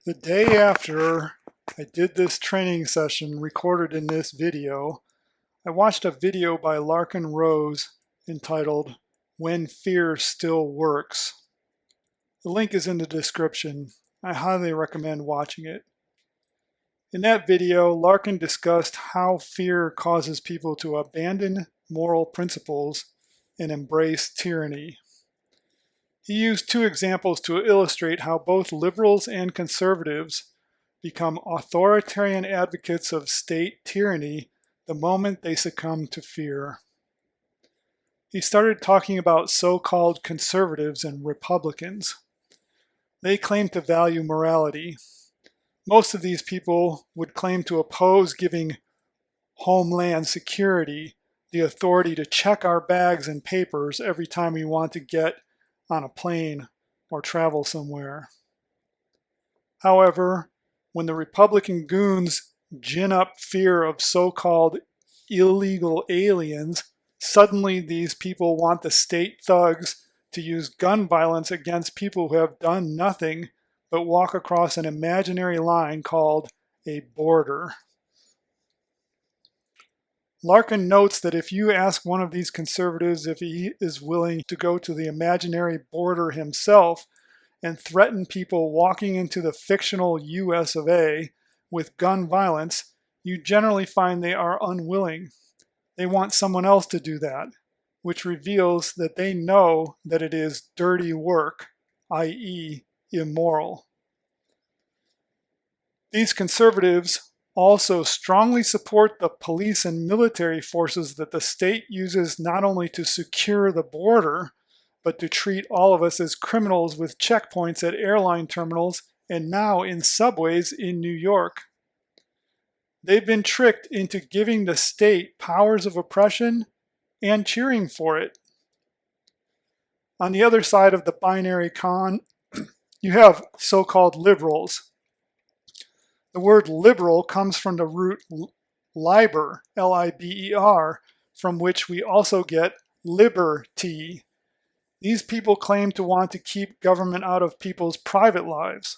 The day after I did this training session recorded in this video, I watched a video by Larken Rose entitled When Fear Still Works. The link is in the description. I highly recommend watching it. In that video, Larken discussed how fear causes people to abandon moral principles and embrace tyranny. He used two examples to illustrate how both liberals and conservatives become authoritarian advocates of state tyranny the moment they succumb to fear. He started talking about so-called conservatives and Republicans. They claim to value morality. Most of these people would claim to oppose giving Homeland Security the authority to check our bags and papers every time we want to get on a plane or travel somewhere. However, when the Republican goons gin up fear of so-called illegal aliens, suddenly these people want the state thugs to use gun violence against people who have done nothing but walk across an imaginary line called a border. Larken notes that if you ask one of these conservatives if he is willing to go to the imaginary border himself and threaten people walking into the fictional US of A with gun violence, you generally find they are unwilling. They want someone else to do that, which reveals that they know that it is dirty work, i.e., immoral. These conservatives also strongly support the police and military forces that the state uses not only to secure the border, but to treat all of us as criminals with checkpoints at airline terminals and now in subways in New York. They've been tricked into giving the state powers of oppression and cheering for it. On the other side of the binary con, you have so-called liberals. The word liberal comes from the root liber, L-I-B-E-R, from which we also get liberty. These people claim to want to keep government out of people's private lives.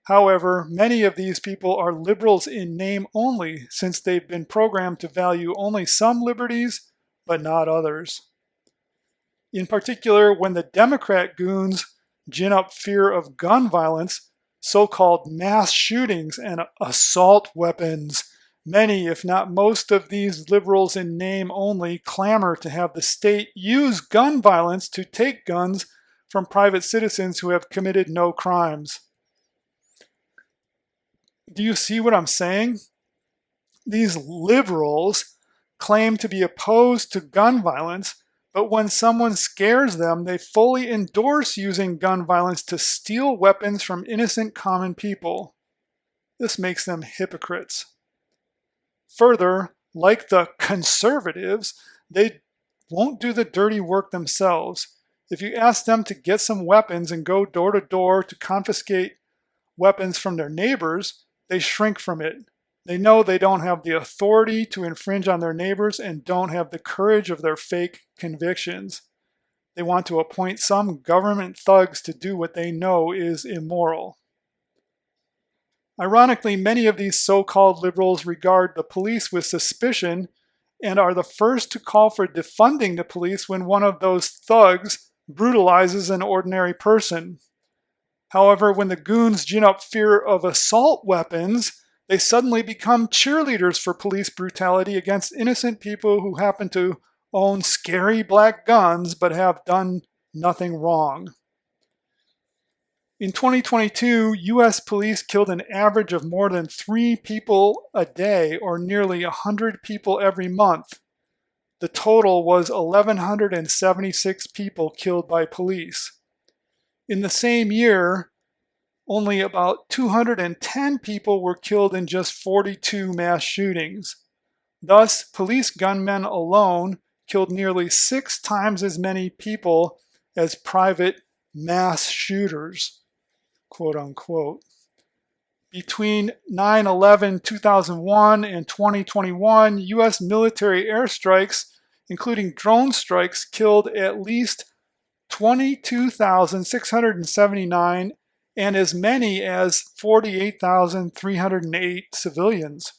However, many of these people are liberals in name only, since they've been programmed to value only some liberties, but not others. In particular, when the Democrat goons gin up fear of gun violence, so-called mass shootings and assault weapons, many, if not most of these liberals in name only clamor to have the state use gun violence to take guns from private citizens who have committed no crimes. Do you see what I'm saying? These liberals claim to be opposed to gun violence, but when someone scares them, they fully endorse using gun violence to steal weapons from innocent common people. This makes them hypocrites. Further, like the conservatives, they won't do the dirty work themselves. If you ask them to get some weapons and go door to door to confiscate weapons from their neighbors, they shrink from it. They know they don't have the authority to infringe on their neighbors and don't have the courage of their fake convictions. They want to appoint some government thugs to do what they know is immoral. Ironically, many of these so-called liberals regard the police with suspicion and are the first to call for defunding the police when one of those thugs brutalizes an ordinary person. However, when the goons gin up fear of assault weapons, they suddenly become cheerleaders for police brutality against innocent people who happen to own scary black guns but have done nothing wrong. In 2022, U.S. police killed an average of more than 3 people a day, or nearly 100 people every month. The total was 1,176 people killed by police. In the same year, only about 210 people were killed in just 42 mass shootings. Thus, police gunmen alone killed nearly 6 times as many people as private mass shooters, quote unquote. Between 9/11/2001 and 2021, U.S. military airstrikes, including drone strikes, killed at least 22,679 and as many as 48,308 civilians.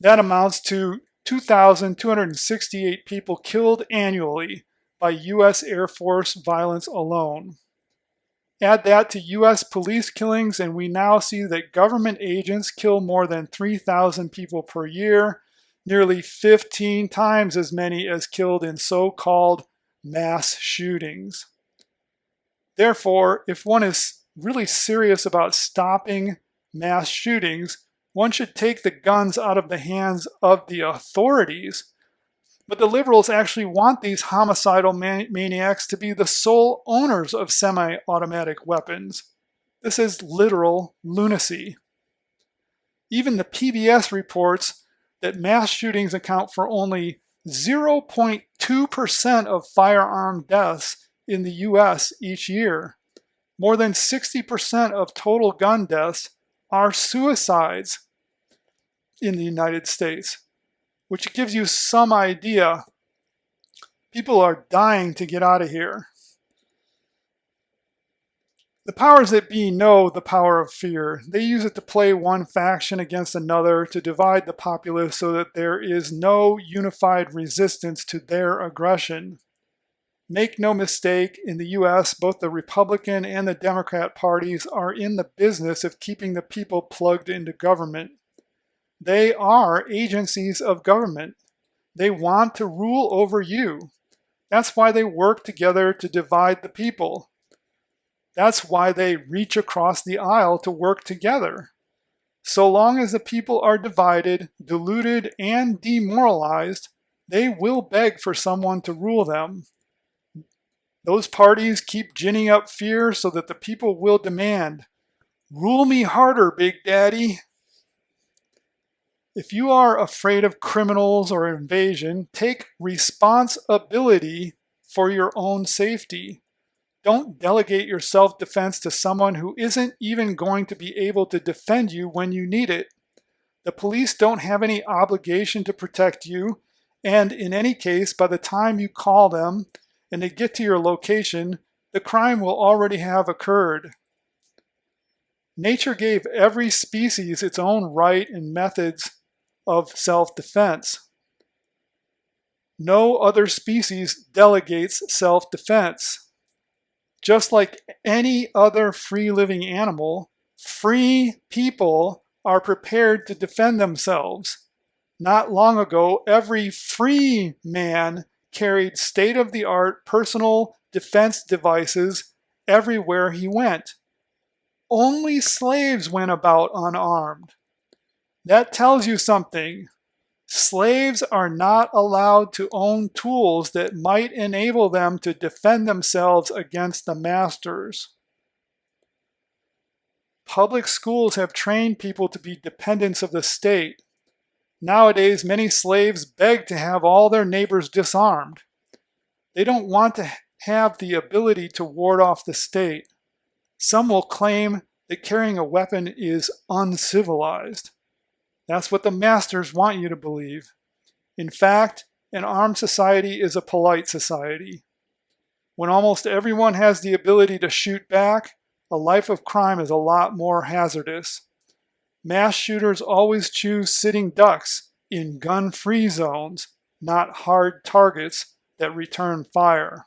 That amounts to 2,268 people killed annually by U.S. Air Force violence alone. Add that to U.S. police killings, and we now see that government agents kill more than 3,000 people per year, nearly 15 times as many as killed in so-called mass shootings. Therefore, if one is really serious about stopping mass shootings, one should take the guns out of the hands of the authorities. But the liberals actually want these homicidal maniacs to be the sole owners of semi-automatic weapons. This is literal lunacy. Even the PBS reports that mass shootings account for only 0.2% of firearm deaths in the US each year. More than 60% of total gun deaths are suicides in the United States, which gives you some idea. People are dying to get out of here. The powers that be know the power of fear. They use it to play one faction against another, to divide the populace so that there is no unified resistance to their aggression. Make no mistake, in the US, both the Republican and the Democrat parties are in the business of keeping the people plugged into government. They are agencies of government. They want to rule over you. That's why they work together to divide the people. That's why they reach across the aisle to work together. So long as the people are divided, deluded, and demoralized, they will beg for someone to rule them. Those parties keep ginning up fear so that the people will demand, "Rule me harder, Big Daddy." If you are afraid of criminals or invasion, take responsibility for your own safety. Don't delegate your self-defense to someone who isn't even going to be able to defend you when you need it. The police don't have any obligation to protect you, and in any case, by the time you call them and they get to your location, the crime will already have occurred. Nature gave every species its own right and methods of self-defense. No other species delegates self-defense. Just like any other free-living animal, free people are prepared to defend themselves. Not long ago, every free man carried state-of-the-art personal defense devices everywhere he went. Only slaves went about unarmed. That tells you something. Slaves are not allowed to own tools that might enable them to defend themselves against the masters. Public schools have trained people to be dependents of the state. Nowadays, many slaves beg to have all their neighbors disarmed. They don't want to have the ability to ward off the state. Some will claim that carrying a weapon is uncivilized. That's what the masters want you to believe. In fact, an armed society is a polite society. When almost everyone has the ability to shoot back, a life of crime is a lot more hazardous. Mass shooters always choose sitting ducks in gun-free zones, not hard targets that return fire.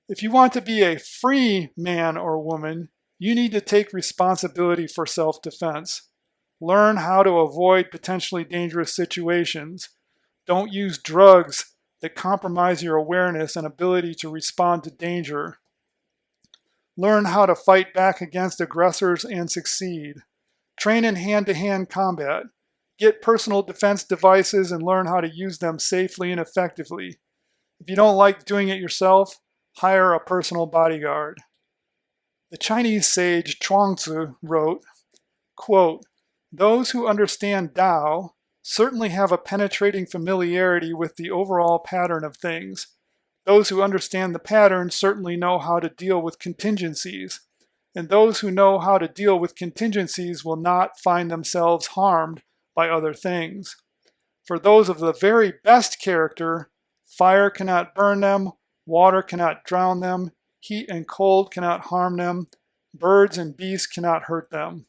If you want to be a free man or woman, you need to take responsibility for self-defense. Learn how to avoid potentially dangerous situations. Don't use drugs that compromise your awareness and ability to respond to danger. Learn how to fight back against aggressors and succeed. Train in hand-to-hand combat. Get personal defense devices and learn how to use them safely and effectively. If you don't like doing it yourself, hire a personal bodyguard. The Chinese sage Chuang-Tzu wrote, quote, "Those who understand Tao certainly have a penetrating familiarity with the overall pattern of things. Those who understand the pattern certainly know how to deal with contingencies. And those who know how to deal with contingencies will not find themselves harmed by other things. For those of the very best character, fire cannot burn them, water cannot drown them, heat and cold cannot harm them, Birds and beasts cannot hurt them.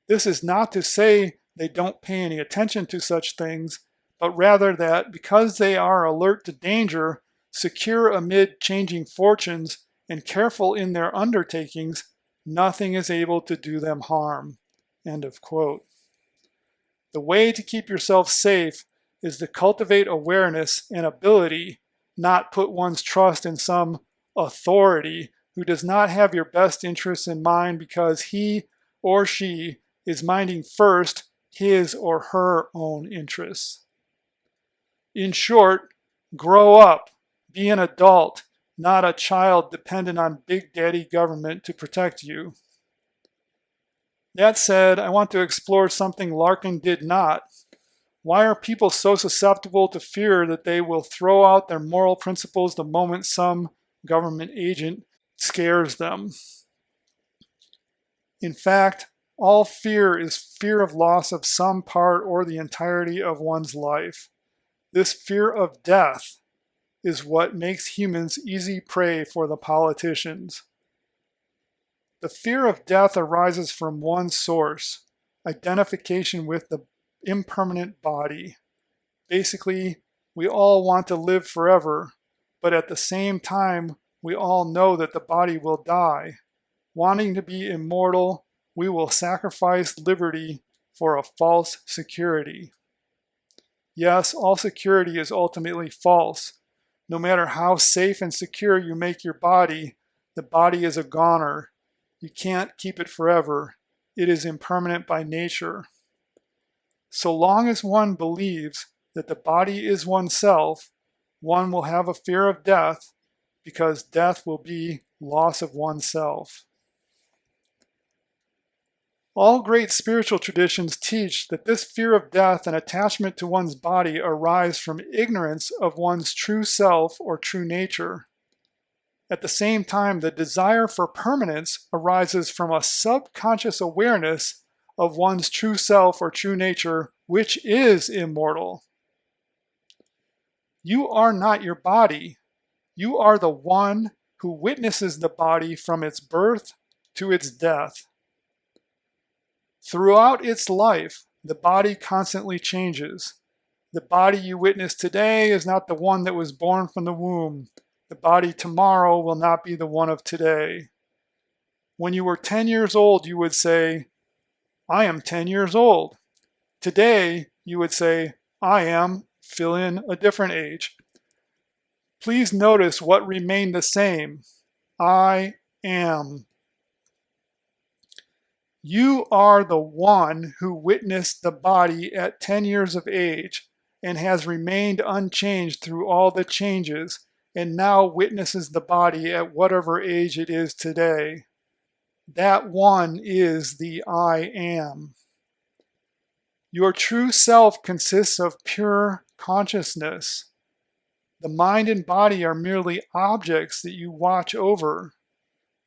This is not to say they don't pay any attention to such things, but rather that because they are alert to danger, secure amid changing fortunes, and careful in their undertakings, nothing is able to do them harm." End of quote. The way to keep yourself safe is to cultivate awareness and ability, not put one's trust in some authority who does not have your best interests in mind because he or she is minding first his or her own interests. In short, grow up, be an adult, not a child dependent on Big Daddy government to protect you. That said, I want to explore something Larkin did not. Why are people so susceptible to fear that they will throw out their moral principles the moment some government agent scares them? In fact, all fear is fear of loss of some part or the entirety of one's life. This fear of death is what makes humans easy prey for the politicians. The fear of death arises from one source: identification with the impermanent body. Basically, we all want to live forever, but at the same time, we all know that the body will die. Wanting to be immortal, we will sacrifice liberty for a false security. Yes, all security is ultimately false. No matter how safe and secure you make your body, the body is a goner. You can't keep it forever. It is impermanent by nature. So long as one believes that the body is oneself, one will have a fear of death, because death will be loss of oneself. All great spiritual traditions teach that this fear of death and attachment to one's body arise from ignorance of one's true self or true nature. At the same time, the desire for permanence arises from a subconscious awareness of one's true self or true nature, which is immortal. You are not your body. You are the one who witnesses the body from its birth to its death. Throughout its life, the body constantly changes. The body you witness today is not the one that was born from the womb. The body tomorrow will not be the one of today. When you were 10 years old, you would say, "I am 10 years old." Today, you would say, "I am," fill in a different age. Please notice what remained the same. I am. You are the one who witnessed the body at 10 years of age and has remained unchanged through all the changes, and now witnesses the body at whatever age it is today. That one is the I am. Your true self consists of pure consciousness. The mind and body are merely objects that you watch over.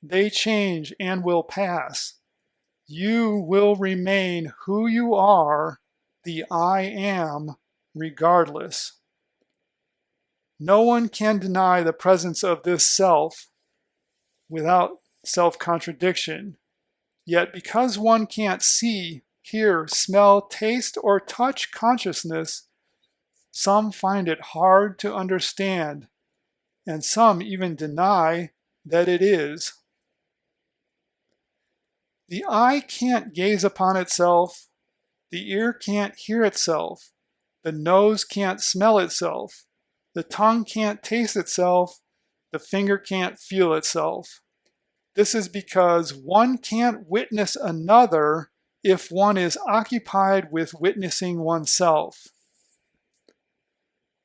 They change and will pass. You will remain who you are, the I am, regardless. No one can deny the presence of this self without self-contradiction. Yet because one can't see, hear, smell, taste, or touch consciousness, some find it hard to understand, and some even deny that it is. The eye can't gaze upon itself, the ear can't hear itself, the nose can't smell itself, the tongue can't taste itself, the finger can't feel itself. This is because one can't witness another if one is occupied with witnessing oneself.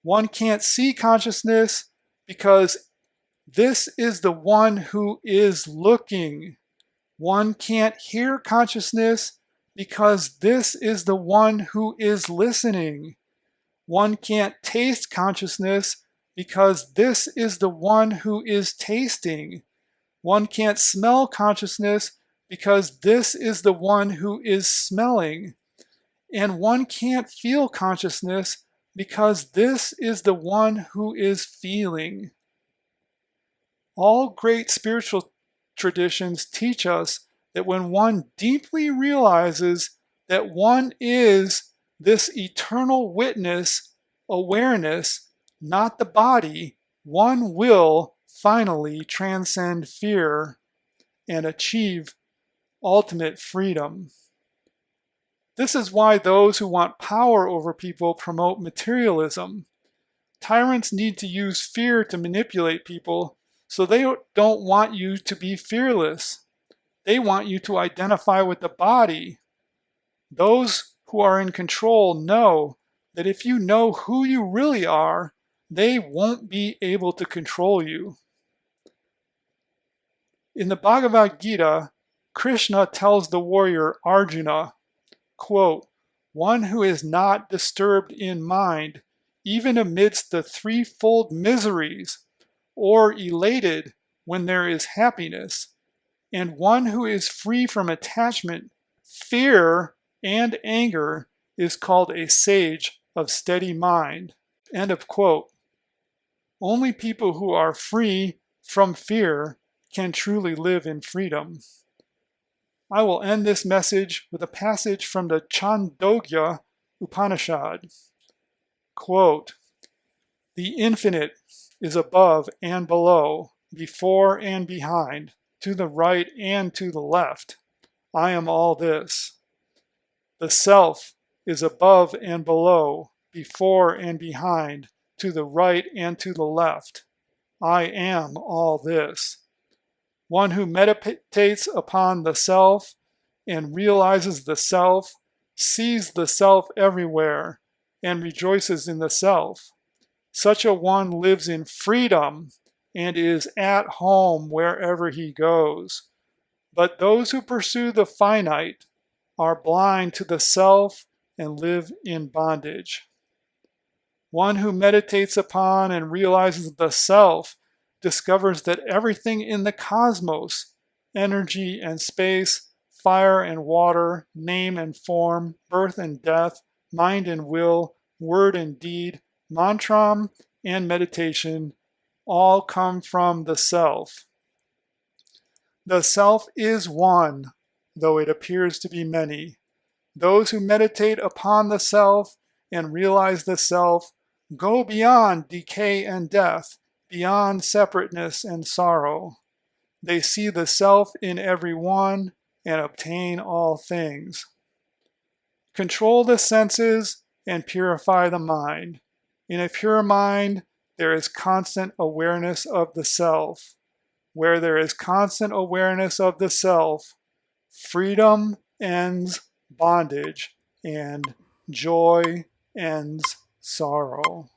One can't see consciousness because this is the one who is looking. One can't hear consciousness because this is the one who is listening. One can't taste consciousness because this is the one who is tasting. One can't smell consciousness because this is the one who is smelling. And one can't feel consciousness because this is the one who is feeling. All great spiritual traditions teach us that when one deeply realizes that one is this eternal witness, awareness, not the body, one will finally transcend fear and achieve ultimate freedom. This is why those who want power over people promote materialism. Tyrants need to use fear to manipulate people, so they don't want you to be fearless. They want you to identify with the body. Those who are in control know that if you know who you really are, they won't be able to control you. In the Bhagavad Gita, Krishna tells the warrior Arjuna, quote, "One who is not disturbed in mind, even amidst the threefold miseries, or elated when there is happiness, and one who is free from attachment, fear, and anger is called a sage of steady mind." End of quote. Only people who are free from fear can truly live in freedom. I will end this message with a passage from the Chandogya Upanishad. Quote, "The infinite is above and below, before and behind, to the right and to the left. I am all this. The self is above and below, before and behind, to the right and to the left. I am all this. One who meditates upon the self and realizes the self, sees the self everywhere, and rejoices in the self. Such a one lives in freedom and is at home wherever he goes. But those who pursue the finite are blind to the self and live in bondage. One who meditates upon and realizes the self discovers that everything in the cosmos, energy and space, fire and water, name and form, birth and death, mind and will, word and deed, mantram and meditation, all come from the self. The self is one, though it appears to be many. Those who meditate upon the self and realize the self go beyond decay and death, beyond separateness and sorrow. They see the self in every one and obtain all things. Control the senses and purify the mind. In a pure mind, there is constant awareness of the self. Where there is constant awareness of the self, freedom ends bondage and joy ends sorrow.